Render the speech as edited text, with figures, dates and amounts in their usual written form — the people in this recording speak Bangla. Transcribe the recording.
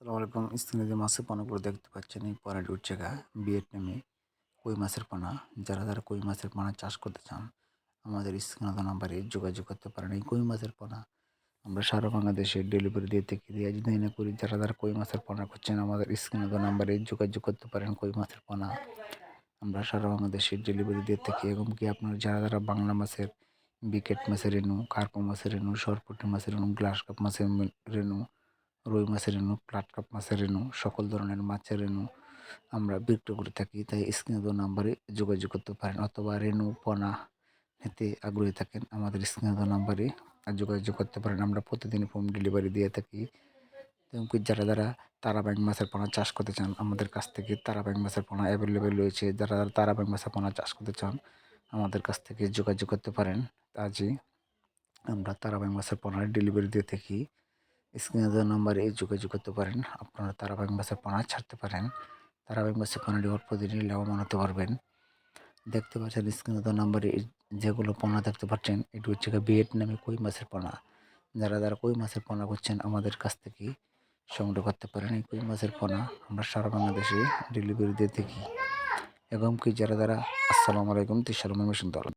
আসসালামু আলাইকুম। স্ক্রিনে যে মাছের পোনাগুলো দেখতে পাচ্ছেন, এই পোনাটি হচ্ছে ভিয়েতনামি কই মাছের পোনা। যারা কই মাছের পোনা চাষ করতে চান, আমাদের স্ক্রিনে দেওয়া নাম্বারে যোগাযোগ করতে পারেন। এই কই মাছের পোনা আমরা সারা বাংলাদেশে ডেলিভারি দিয়ে থাকি, দিনে করি। যারা কই মাছের পোনা করছেন, আমাদের স্ক্রিনে দেওয়া নাম্বারে যোগাযোগ করতে পারেন। কই মাছের পোনা আমরা সারা বাংলাদেশে ডেলিভারি দিয়ে থাকি। এবং কি আপনার যারা বাংলা মাছের বিকেট মাছের রেণু, কার্পো মাছের রেণু, সরপুঁটি মাছের রেণু, গ্লাস কাপ মাছের রেণু, রুই মাছের রেণু, প্লাট কাপ মাছের রেণু, সকল ধরনের মাছের রেণু আমরা বিক্রি করে থাকি। তাই স্ক্রিনে দেওয়া নাম্বারে যোগাযোগ করতে পারেন, অথবা রেণু পোনা নিতে আগ্রহী থাকেন, আমাদের স্ক্রিনে দেওয়া নাম্বারে যোগাযোগ করতে পারেন। আমরা প্রতিদিন হোম ডেলিভারি দিয়ে থাকি। এমনকি যারা তারাবাইং মাছের পোনা চাষ করতে চান, আমাদের কাছ থেকে তারাবাইং মাছের পোনা অ্যাভেলেবেল রয়েছে। যারা তারাবাইং মাছের পোনা চাষ করতে চান, আমাদের কাছ থেকে যোগাযোগ করতে পারেন। আজই আমরা তারাবাইং মাছের পোনার ডেলিভারি দিয়ে থাকি। স্ক্রিনে দেওয়া নাম্বারে যোগাযোগ করতে পারেন। আপনারা তারাবাইং মাছের পোনা ছাড়তে পারেন। তারাবাইং মাছের পোনাটি অল্প দিনেই লাভবান হতে পারবেন। দেখতে পাচ্ছেন স্ক্রিনে দেওয়া নাম্বারে যেগুলো পোনা দেখতে পাচ্ছেন, এটি হচ্ছে ভিয়েতনামি কই মাছের পোনা। যারা কই মাছের পোনা করছেন, আমাদের কাছ থেকে সংগ্রহ করতে পারেন। এই কই মাছের পোনা আমরা সারা বাংলাদেশে ডেলিভারি দিয়ে থাকি। এবং কি যারা আসসালামু আলাইকুম, তিসালাম মেশিন